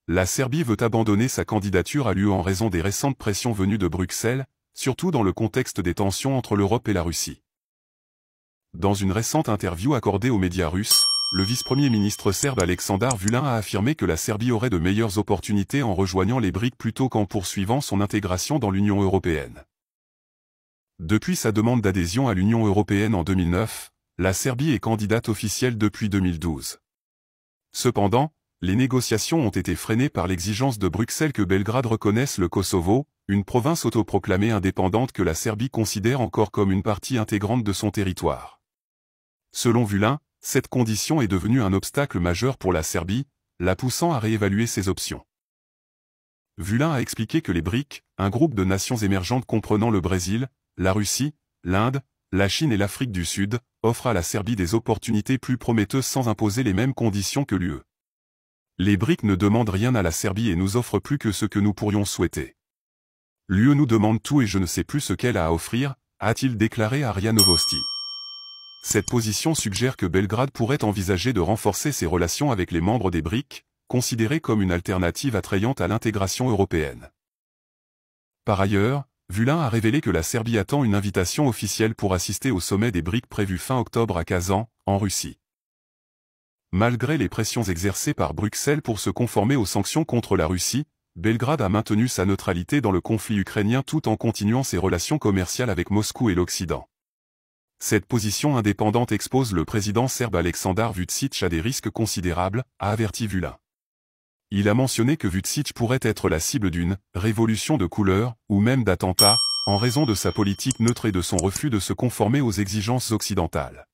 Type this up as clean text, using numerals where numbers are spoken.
la Serbie veut abandonner sa candidature à l'UE en raison des récentes pressions venues de Bruxelles, surtout dans le contexte des tensions entre l'Europe et la Russie. Dans une récente interview accordée aux médias russes, le vice-premier ministre serbe Aleksandar Vulin a affirmé que la Serbie aurait de meilleures opportunités en rejoignant les BRIC plutôt qu'en poursuivant son intégration dans l'Union européenne. Depuis sa demande d'adhésion à l'Union européenne en 2009, la Serbie est candidate officielle depuis 2012. Cependant, les négociations ont été freinées par l'exigence de Bruxelles que Belgrade reconnaisse le Kosovo, une province autoproclamée indépendante que la Serbie considère encore comme une partie intégrante de son territoire. Selon Vulin, cette condition est devenue un obstacle majeur pour la Serbie, la poussant à réévaluer ses options. Vulin a expliqué que les BRIC, un groupe de nations émergentes comprenant le Brésil, la Russie, l'Inde, la Chine et l'Afrique du Sud, offrent à la Serbie des opportunités plus prometteuses sans imposer les mêmes conditions que l'UE. Les BRIC ne demandent rien à la Serbie et nous offrent plus que ce que nous pourrions souhaiter. L'UE nous demande tout et je ne sais plus ce qu'elle a à offrir, a-t-il déclaré à RIA Novosti. Cette position suggère que Belgrade pourrait envisager de renforcer ses relations avec les membres des BRIC, considérés comme une alternative attrayante à l'intégration européenne. Par ailleurs, Vulin a révélé que la Serbie attend une invitation officielle pour assister au sommet des BRIC prévu fin octobre à Kazan, en Russie. Malgré les pressions exercées par Bruxelles pour se conformer aux sanctions contre la Russie, Belgrade a maintenu sa neutralité dans le conflit ukrainien tout en continuant ses relations commerciales avec Moscou et l'Occident. Cette position indépendante expose le président serbe Aleksandar Vučić à des risques considérables, a averti Vulin. Il a mentionné que Vučić pourrait être la cible d'une « révolution de couleur » ou même d'attentats, en raison de sa politique neutre et de son refus de se conformer aux exigences occidentales.